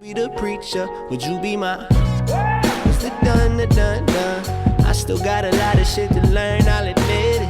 Be the preacher, would you be my? It's the done, the done, done. I still got a lot of shit to learn, I'll admit it.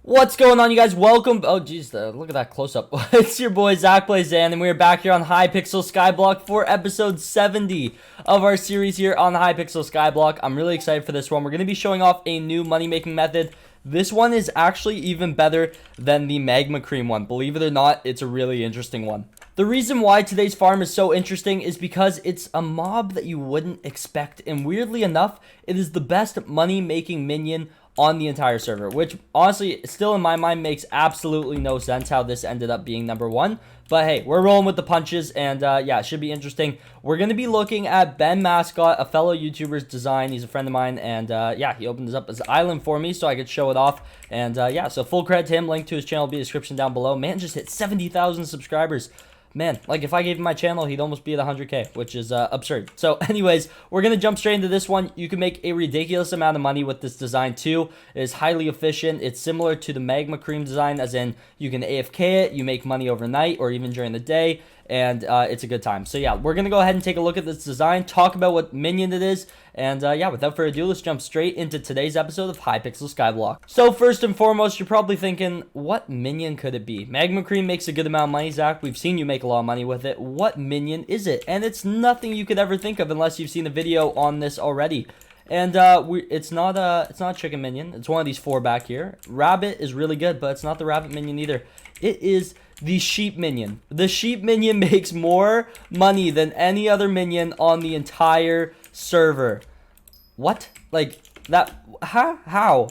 What's going on, you guys? Welcome. Oh, jeez, look at that close up. It's your boy ZachPlaysAN, and we're back here on Hypixel Skyblock for episode 70 of our series here on the Hypixel Skyblock. I'm really excited for this one. We're going to be showing off a new money-making method. This one is actually even better than the magma cream one. Believe it or not, it's a really interesting one. The reason why today's farm is so interesting is because it's a mob that you wouldn't expect, and weirdly enough, it is the best money-making minion on the entire server, which honestly still in my mind makes absolutely no sense how this ended up being number one. But hey, we're rolling with the punches, and yeah, it should be interesting. We're going to be looking at Ben Mascot, a fellow YouTuber's design. He's a friend of mine, and yeah, he opened this up as an island for me so I could show it off. And yeah, so full credit to him. Link to his channel will be in the description down below. Man just hit 70,000 subscribers. Man, like if I gave him my channel, he'd almost be at 100K, which is absurd. So anyways, we're going to jump straight into this one. You can make a ridiculous amount of money with this design too. It is highly efficient. It's similar to the magma cream design, as in you can AFK it, you make money overnight or even during the day, and it's a good time. So yeah, we're going to go ahead and take a look at this design, talk about what minion it is, and yeah, without further ado, let's jump straight into today's episode of Hypixel Skyblock. So first and foremost, you're probably thinking, what minion could it be? Magma cream makes a good amount of money, Zach. We've seen you make a lot of money with it. What minion is it? And it's nothing you could ever think of unless you've seen a video on this already. And it's not a chicken minion. It's one of these four back here. Rabbit is really good, but it's not the rabbit minion either. It is the sheep minion. The sheep minion makes more money than any other minion on the entire server. What? Like that? How?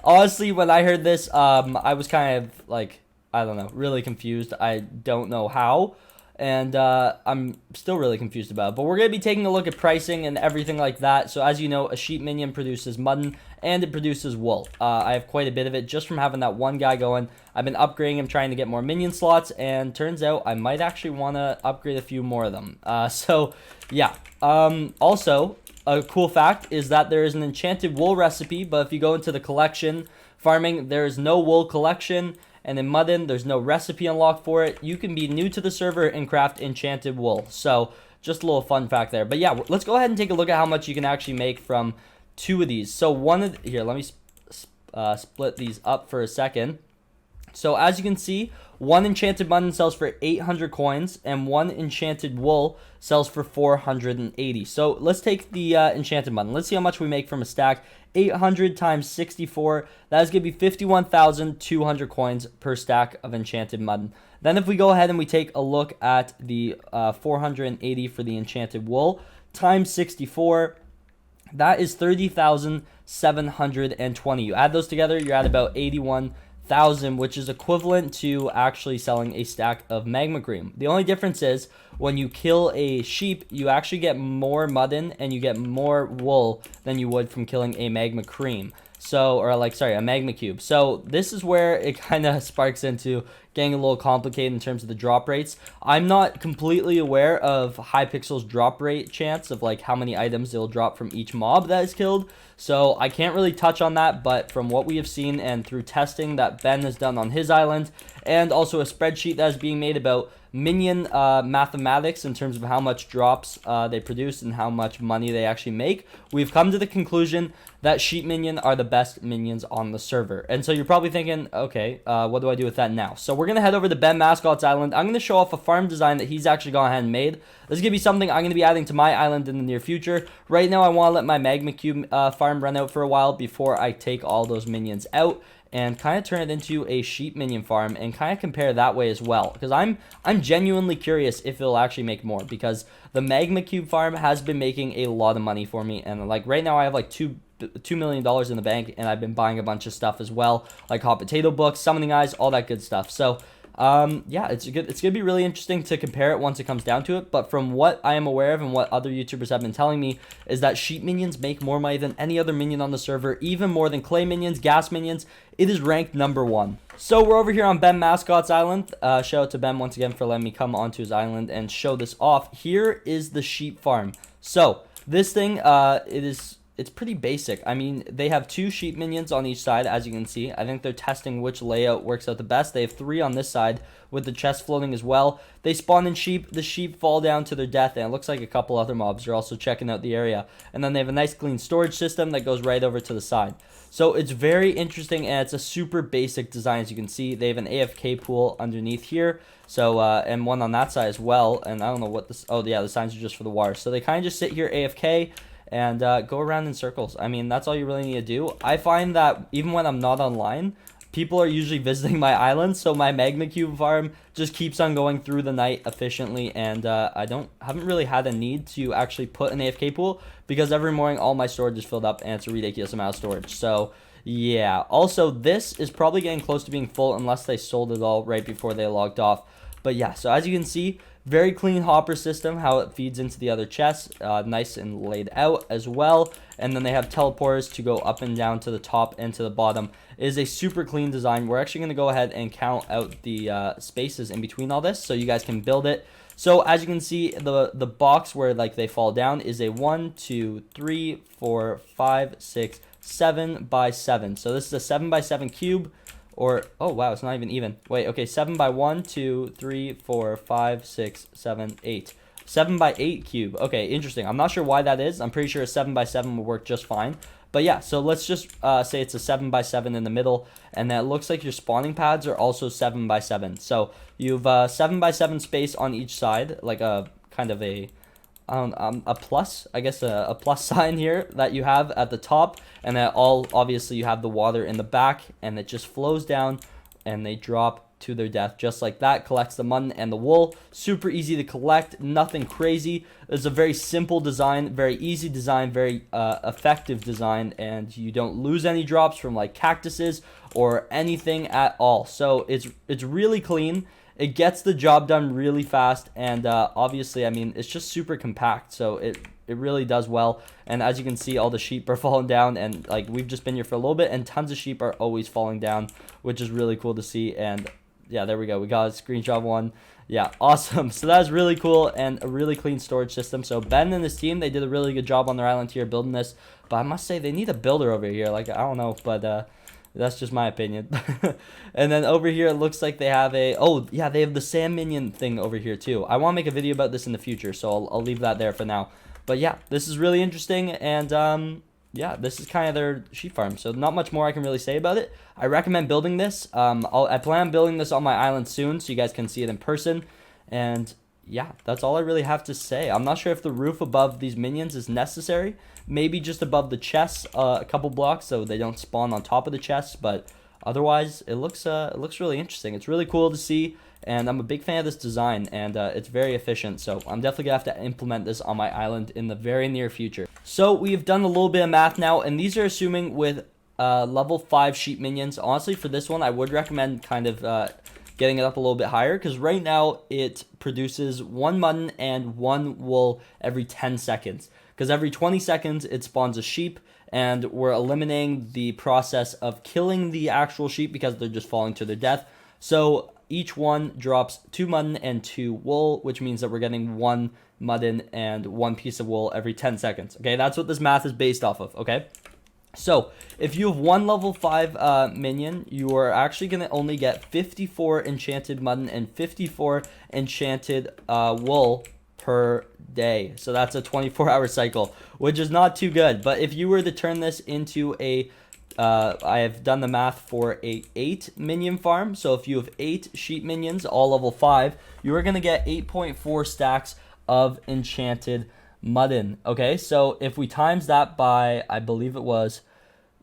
Honestly, when I heard this, I was kind of like, I don't know, really confused. I don't know how. And I'm still really confused about it. But we're going to be taking a look at pricing and everything like that. So as you know, a sheep minion produces mutton and it produces wool. I have quite a bit of it just from having that one guy going. I've been upgrading him, trying to get more minion slots. And turns out I might actually want to upgrade a few more of them. So yeah. Also, a cool fact is that there is an enchanted wool recipe. But if you go into the collection farming, there is no wool collection. And in Mudden, there's no recipe unlocked for it. You can be new to the server and craft enchanted wool. So, just a little fun fact there. But yeah, let's go ahead and take a look at how much you can actually make from two of these. So one of here, let me split these up for a second. So as you can see, one enchanted mutton sells for 800 coins, and one enchanted wool sells for 480. So let's take the enchanted mutton. Let's see how much we make from a stack. 800 times 64, that is going to be 51,200 coins per stack of enchanted mutton. Then if we go ahead and we take a look at the 480 for the enchanted wool, times 64, that is 30,720. You add those together, you're at about 81,000, which is equivalent to actually selling a stack of magma cream. The only difference is when you kill a sheep, you actually get more mutton and you get more wool than you would from killing a magma cream. So, or like, sorry, a magma cube. So this is where it kind of sparks into getting a little complicated in terms of the drop rates. I'm not completely aware of Hypixel's drop rate chance of like how many items it'll drop from each mob that is killed. So I can't really touch on that, but from what we have seen and through testing that Ben has done on his island, and also a spreadsheet that is being made about minion mathematics in terms of how much drops they produce and how much money they actually make, we've come to the conclusion that sheep minion are the best minions on the server. And so you're probably thinking, okay, what do I do with that now? So we're going to head over to Ben Mascot's island. I'm going to show off a farm design that he's actually gone ahead and made. This is going to be something I'm going to be adding to my island in the near future. Right now, I want to let my magma cube farm run out for a while before I take all those minions out and kind of turn it into a sheep minion farm and kind of compare that way as well, because I'm genuinely curious if it'll actually make more, because the magma cube farm has been making a lot of money for me, and like right now I have like $2 million in the bank, and I've been buying a bunch of stuff as well, like hot potato books, summoning eyes, all that good stuff. So yeah, it's gonna be really interesting to compare it once it comes down to it. But from what I am aware of and what other YouTubers have been telling me is that sheep minions make more money than any other minion on the server, even more than clay minions, gas minions. It is ranked #1. So we're over here on Ben Mascot's island. Shout out to Ben once again for letting me come onto his island and show this off. Here is the sheep farm. So this thing, it's pretty basic. I mean, they have 2 sheep minions on each side, as you can see. I think they're testing which layout works out the best. They have 3 on this side with the chest floating as well. They spawn in sheep. The sheep fall down to their death, and it looks like a couple other mobs are also checking out the area. And then they have a nice clean storage system that goes right over to the side. So it's very interesting, and it's a super basic design. As you can see, they have an AFK pool underneath here. So, and one on that side as well. And I don't know what this, oh yeah, the signs are just for the water. So they kind of just sit here AFK and go around in circles. I mean, that's all you really need to do. I find that even when I'm not online, people are usually visiting my island, so my magma cube farm just keeps on going through the night efficiently, and I haven't really had a need to actually put an AFK pool, because every morning all my storage is filled up, and it's a ridiculous amount of storage. So yeah, also this is probably getting close to being full unless they sold it all right before they logged off. But yeah, so as you can see, very clean hopper system, how it feeds into the other chests, nice and laid out as well. And then they have teleporters to go up and down to the top and to the bottom. It is a super clean design. We're actually going to go ahead and count out the spaces in between all this so you guys can build it. So as you can see, the box where like they fall down is a 1, 2, 3, 4, 5, 6, 7 by 7. So this is a 7 by 7 cube. Or, oh wow, it's not even. Wait, okay, 7 by 1, 2, 3, 4, 5, 6, 7, 8. 7 by 8 cube. Okay, interesting. I'm not sure why that is. I'm pretty sure a 7 by 7 will work just fine. But yeah, so let's just say it's a 7 by 7 in the middle. And that looks like your spawning pads are also 7 by 7. So you've 7 by 7 space on each side, like a kind of a plus, I guess a plus sign here that you have at the top, and that all obviously you have the water in the back, and it just flows down and they drop to their death just like that. Collects the mutton and the wool. Super easy to collect, nothing crazy. It's a very simple design, very easy design, very effective design, and you don't lose any drops from like cactuses or anything at all. So it's really clean. It gets the job done really fast, and obviously, I mean, it's just super compact, so it really does well. And as you can see, all the sheep are falling down, and like we've just been here for a little bit, and tons of sheep are always falling down, which is really cool to see. And yeah, there we go. We got a screenshot of one. Yeah, awesome. So that's really cool, and a really clean storage system. So Ben and his team, they did a really good job on their island here building this. But I must say, they need a builder over here. Like, I don't know, but that's just my opinion. And then over here, it looks like they have a, oh yeah, they have the sand minion thing over here too. I want to make a video about this in the future, so I'll leave that there for now. But yeah, this is really interesting, and yeah, this is kind of their sheep farm. So not much more I can really say about it. I recommend building this. I plan on building this on my island soon, so you guys can see it in person. And yeah, that's all I really have to say. I'm not sure if the roof above these minions is necessary. Maybe just above the chests, a couple blocks, so they don't spawn on top of the chests. But otherwise, it looks really interesting. It's really cool to see, and I'm a big fan of this design, and it's very efficient. So I'm definitely gonna have to implement this on my island in the very near future. So we've done a little bit of math now, and these are assuming with level 5 sheep minions. Honestly, for this one, I would recommend kind of getting it up a little bit higher, because right now it produces 1 mutton and 1 wool every 10 seconds. Because every 20 seconds it spawns a sheep, and we're eliminating the process of killing the actual sheep because they're just falling to their death. So each one drops 2 mutton and 2 wool, which means that we're getting 1 mutton and 1 piece of wool every 10 seconds. Okay, that's what this math is based off of, okay? So if you have 1 level 5 minion, you are actually going to only get 54 enchanted mutton and 54 enchanted wool per day. So that's a 24-hour cycle, which is not too good. But if you were to turn this into a I have done the math for a 8 minion farm. So if you have 8 sheep minions, all level 5, you are going to get 8.4 stacks of enchanted mutton. Okay, so if we times that by, I believe it was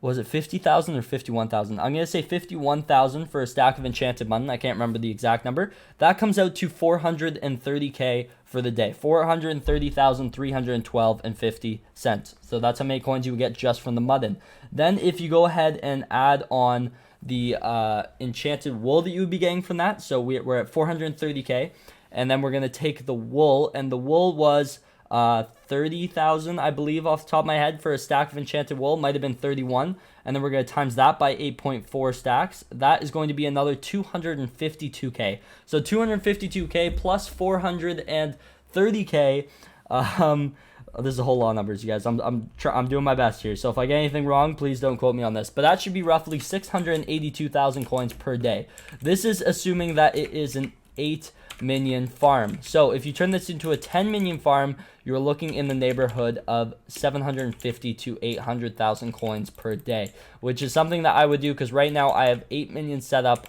it 50,000 or 51,000? I'm going to say 51,000 for a stack of enchanted mutton. I can't remember the exact number. That comes out to 430k for the day. 430,312 and 50 cents. So that's how many coins you would get just from the mutton. Then if you go ahead and add on the enchanted wool that you would be getting from that, so we're at 430k, and then we're going to take the wool, and the wool was 30,000, I believe, off the top of my head for a stack of enchanted wool. Might have been 31, and then we're going to times that by 8.4 stacks. That is going to be another 252k. So 252k plus 430k. This is a whole lot of numbers, you guys. I'm doing my best here. So if I get anything wrong, please don't quote me on this. But that should be roughly 682,000 coins per day. This is assuming that it is an 8 minion farm. So if you turn this into a 10 minion farm, you're looking in the neighborhood of 750 to 800,000 coins per day, which is something that I would do because right now I have 8 minions set up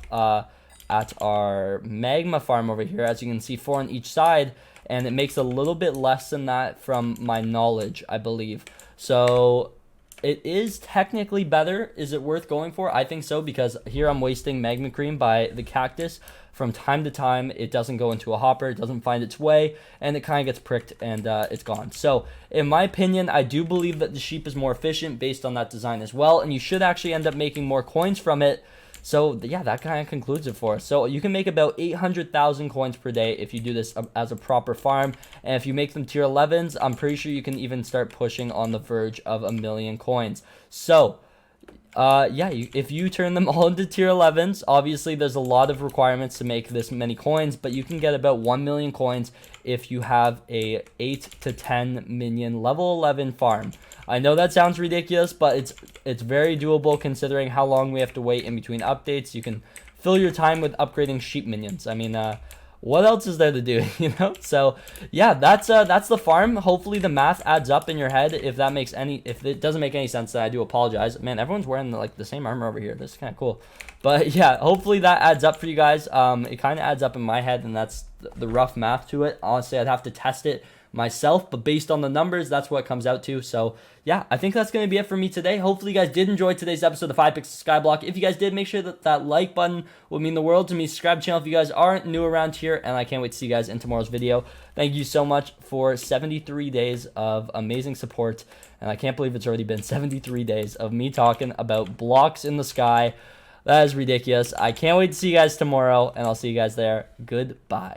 at our magma farm over here. As you can see, 4 on each side, and it makes a little bit less than that from my knowledge, I believe. So it is technically better. Is it worth going for? I think so, because here I'm wasting magma cream by the cactus. From time to time, it doesn't go into a hopper, it doesn't find its way, and it kind of gets pricked, and it's gone. So, in my opinion, I do believe that the sheep is more efficient based on that design as well, and you should actually end up making more coins from it. So, yeah, that kind of concludes it for us. So, you can make about 800,000 coins per day if you do this as a proper farm. And if you make them tier 11s, I'm pretty sure you can even start pushing on the verge of 1,000,000 coins. So, yeah, if you turn them all into tier 11s, obviously there's a lot of requirements to make this many coins, but you can get about 1,000,000 coins if you have a 8 to 10 minion level 11 farm. I know that sounds ridiculous, but it's very doable considering how long we have to wait in between updates. You can fill your time with upgrading sheep minions. I mean, what else is there to do, you know? So yeah, that's the farm. Hopefully the math adds up in your head. If it doesn't make any sense, then I do apologize. Man, everyone's wearing like the same armor over here. This is kind of cool. But yeah, hopefully that adds up for you guys. It kind of adds up in my head, and that's the rough math to it. Honestly, I'd have to test it myself, but based on the numbers, that's what it comes out to. So yeah, I think that's going to be it for me today. Hopefully you guys did enjoy today's episode of Hypixel Skyblock. If you guys did, make sure that like button would mean the world to me. Subscribe to the channel if you guys aren't new around here, and I can't wait to see you guys in tomorrow's video. Thank you so much for 73 days of amazing support, and I can't believe it's already been 73 days of me talking about blocks in the sky. That is ridiculous. I can't wait to see you guys tomorrow, and I'll see you guys there. Goodbye.